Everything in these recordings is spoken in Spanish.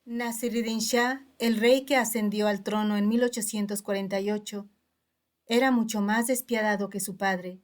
Nasiruddin Shah, el rey que ascendió al trono en 1848, era mucho más despiadado que su padre,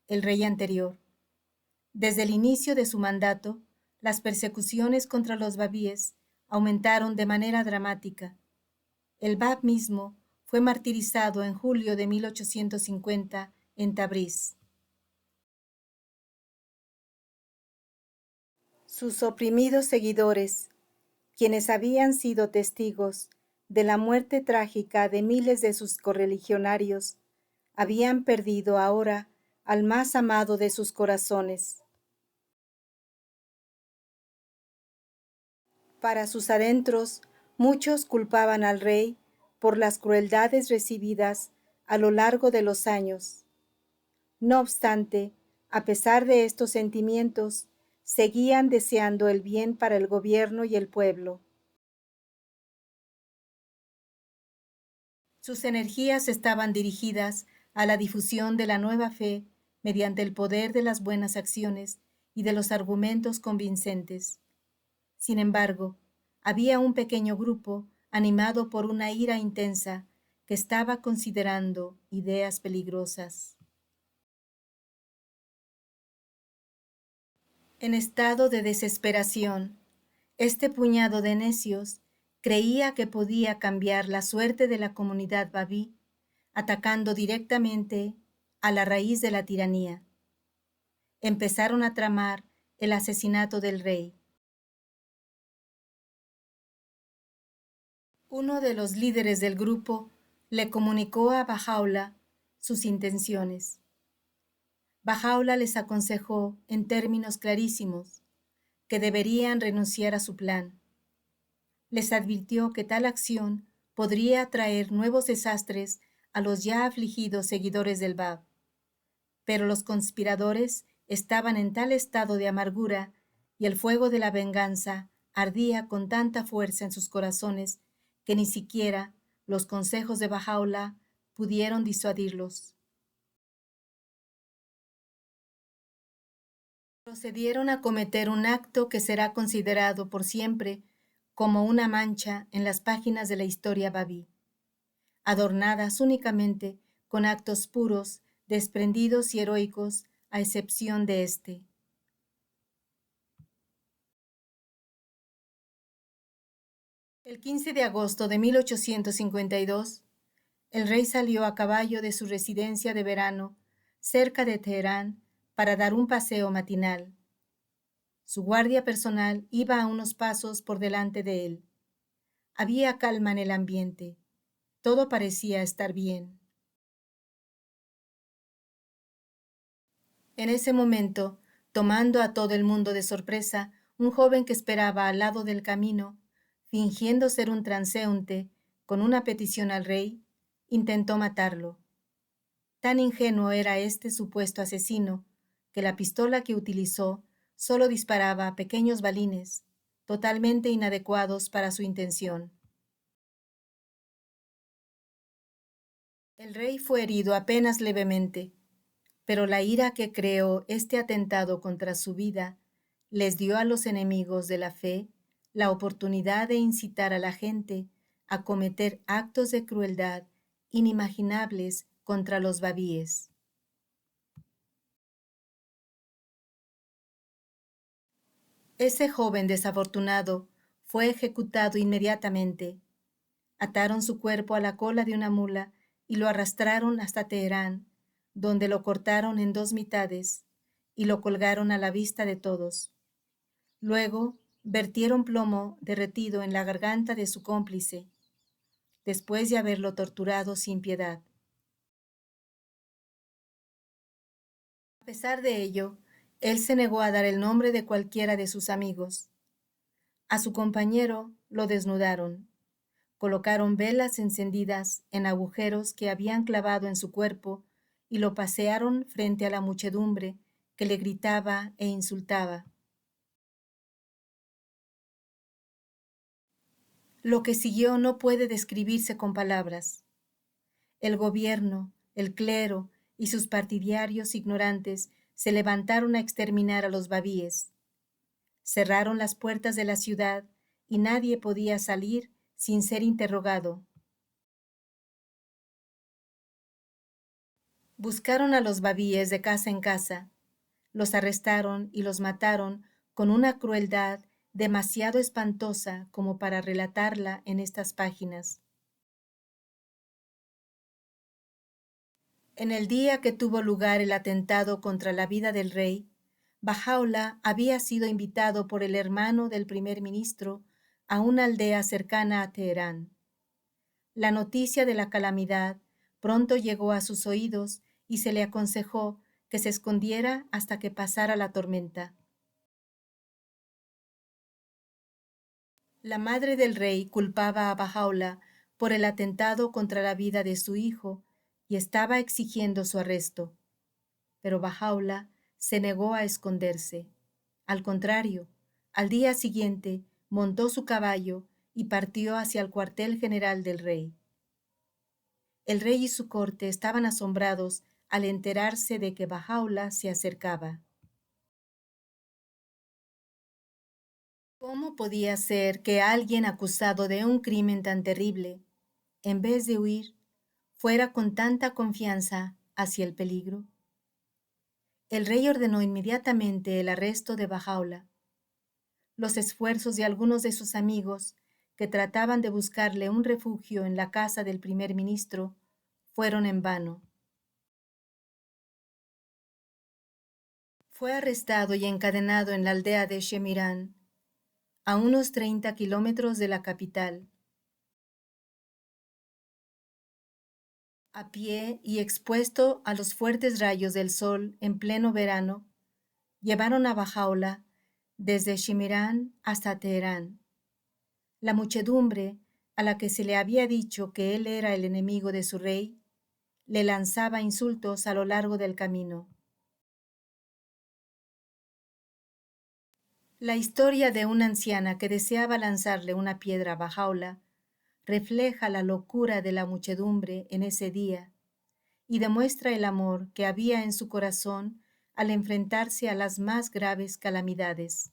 el rey anterior. Desde el inicio de su mandato, las persecuciones contra los babíes aumentaron de manera dramática. El bab mismo fue martirizado en julio de 1850 en Tabriz. Sus oprimidos seguidores, quienes habían sido testigos de la muerte trágica de miles de sus correligionarios, habían perdido ahora al más amado de sus corazones. Para sus adentros, muchos culpaban al rey por las crueldades recibidas a lo largo de los años. No obstante, a pesar de estos sentimientos, seguían deseando el bien para el gobierno y el pueblo. Sus energías estaban dirigidas a la difusión de la nueva fe mediante el poder de las buenas acciones y de los argumentos convincentes. Sin embargo, había un pequeño grupo animado por una ira intensa que estaba considerando ideas peligrosas. En estado de desesperación, este puñado de necios creía que podía cambiar la suerte de la comunidad babí, atacando directamente a la raíz de la tiranía. Empezaron a tramar el asesinato del rey. Uno de los líderes del grupo le comunicó a Bajaola sus intenciones. Bajaola les aconsejó en términos clarísimos que deberían renunciar a su plan. Les advirtió que tal acción podría traer nuevos desastres a los ya afligidos seguidores del Bab. Pero los conspiradores estaban en tal estado de amargura y el fuego de la venganza ardía con tanta fuerza en sus corazones que ni siquiera los consejos de Bajaola pudieron disuadirlos. Procedieron a cometer un acto que será considerado por siempre como una mancha en las páginas de la historia babí, adornadas únicamente con actos puros, desprendidos y heroicos, a excepción de este. El 15 de agosto de 1852, el rey salió a caballo de su residencia de verano cerca de Teherán para dar un paseo matinal. Su guardia personal iba a unos pasos por delante de él. Había calma en el ambiente. Todo parecía estar bien. En ese momento, tomando a todo el mundo de sorpresa, un joven que esperaba al lado del camino, fingiendo ser un transeúnte, con una petición al rey, intentó matarlo. Tan ingenuo era este supuesto asesino, que la pistola que utilizó solo disparaba pequeños balines, totalmente inadecuados para su intención. El rey fue herido apenas levemente, pero la ira que creó este atentado contra su vida les dio a los enemigos de la fe la oportunidad de incitar a la gente a cometer actos de crueldad inimaginables contra los babíes. Ese joven desafortunado fue ejecutado inmediatamente. Ataron su cuerpo a la cola de una mula y lo arrastraron hasta Teherán, donde lo cortaron en dos mitades y lo colgaron a la vista de todos. Luego vertieron plomo derretido en la garganta de su cómplice, después de haberlo torturado sin piedad. A pesar de ello, él se negó a dar el nombre de cualquiera de sus amigos. A su compañero lo desnudaron, colocaron velas encendidas en agujeros que habían clavado en su cuerpo y lo pasearon frente a la muchedumbre que le gritaba e insultaba. Lo que siguió no puede describirse con palabras. El gobierno, el clero y sus partidarios ignorantes se levantaron a exterminar a los babíes. Cerraron las puertas de la ciudad y nadie podía salir sin ser interrogado. Buscaron a los babíes de casa en casa, los arrestaron y los mataron con una crueldad demasiado espantosa como para relatarla en estas páginas. En el día que tuvo lugar el atentado contra la vida del rey, Bajaola había sido invitado por el hermano del primer ministro a una aldea cercana a Teherán. La noticia de la calamidad pronto llegó a sus oídos y se le aconsejó que se escondiera hasta que pasara la tormenta. La madre del rey culpaba a Bajaola por el atentado contra la vida de su hijo y estaba exigiendo su arresto. Pero Bajaola se negó a esconderse. Al contrario, al día siguiente montó su caballo y partió hacia el cuartel general del rey. El rey y su corte estaban asombrados al enterarse de que Bajaola se acercaba. ¿Cómo podía ser que alguien acusado de un crimen tan terrible, en vez de huir, fuera con tanta confianza hacia el peligro? El rey ordenó inmediatamente el arresto de Bajaola. Los esfuerzos de algunos de sus amigos, que trataban de buscarle un refugio en la casa del primer ministro, fueron en vano. Fue arrestado y encadenado en la aldea de Shemirán, a unos 30 kilómetros de la capital. A pie y expuesto a los fuertes rayos del sol en pleno verano, llevaron a Bajaola desde Shemirán hasta Teherán. La muchedumbre, a la que se le había dicho que él era el enemigo de su rey, le lanzaba insultos a lo largo del camino. La historia de una anciana que deseaba lanzarle una piedra a Bajaola refleja la locura de la muchedumbre en ese día y demuestra el amor que había en su corazón al enfrentarse a las más graves calamidades.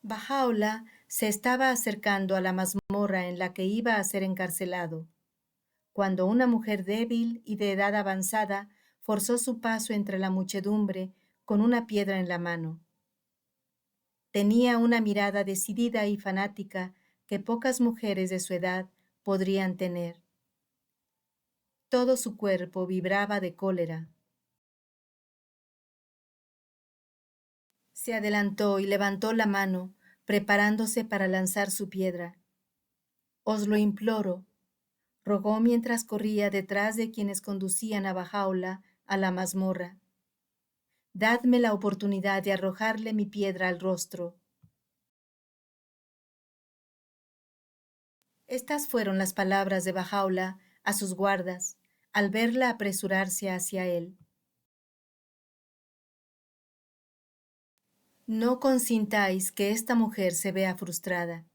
Bajaola se estaba acercando a la mazmorra en la que iba a ser encarcelado, cuando una mujer débil y de edad avanzada forzó su paso entre la muchedumbre con una piedra en la mano. Tenía una mirada decidida y fanática que pocas mujeres de su edad podrían tener. Todo su cuerpo vibraba de cólera. Se adelantó y levantó la mano, preparándose para lanzar su piedra. «Os lo imploro», rogó mientras corría detrás de quienes conducían a Bajaola a la mazmorra. «Dadme la oportunidad de arrojarle mi piedra al rostro». Estas fueron las palabras de Bajaola a sus guardas al verla apresurarse hacia él. No consintáis que esta mujer se vea frustrada.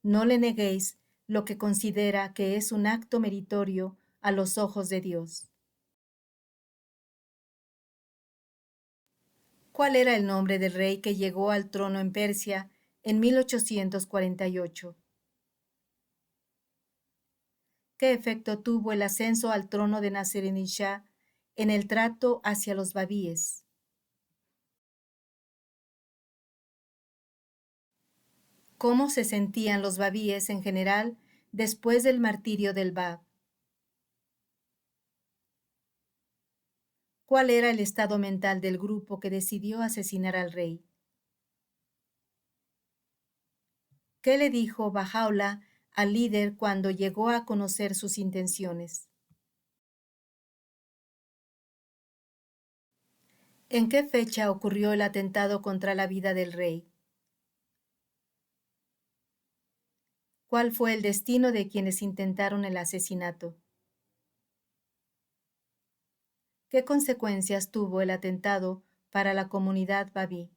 No le neguéis lo que considera que es un acto meritorio a los ojos de Dios. ¿Cuál era el nombre del rey que llegó al trono en Persia en 1848? ¿Qué efecto tuvo el ascenso al trono de Nasser-Shah en el trato hacia los babíes? ¿Cómo se sentían los babíes en general después del martirio del Bab? ¿Cuál era el estado mental del grupo que decidió asesinar al rey? ¿Qué le dijo Bajaola al líder cuando llegó a conocer sus intenciones? ¿En qué fecha ocurrió el atentado contra la vida del rey? ¿Cuál fue el destino de quienes intentaron el asesinato? ¿Qué consecuencias tuvo el atentado para la comunidad babí?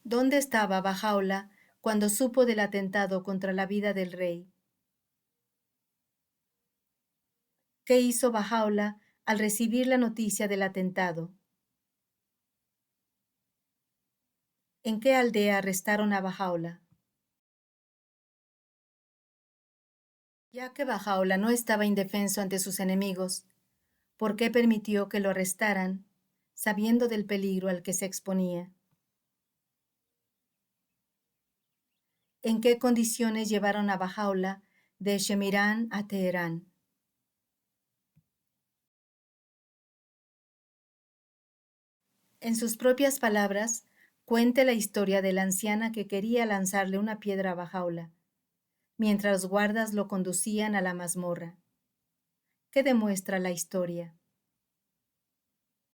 ¿Dónde estaba Bajaola cuando supo del atentado contra la vida del rey? ¿Qué hizo Bajaola al recibir la noticia del atentado. ¿En qué aldea arrestaron a Bajaola? Ya que Bajaola no estaba indefenso ante sus enemigos, ¿por qué permitió que lo arrestaran, sabiendo del peligro al que se exponía? ¿En qué condiciones llevaron a Bajaola de Shemirán a Teherán? En sus propias palabras, cuente la historia de la anciana que quería lanzarle una piedra a Bajaola, mientras los guardas lo conducían a la mazmorra. ¿Qué demuestra la historia?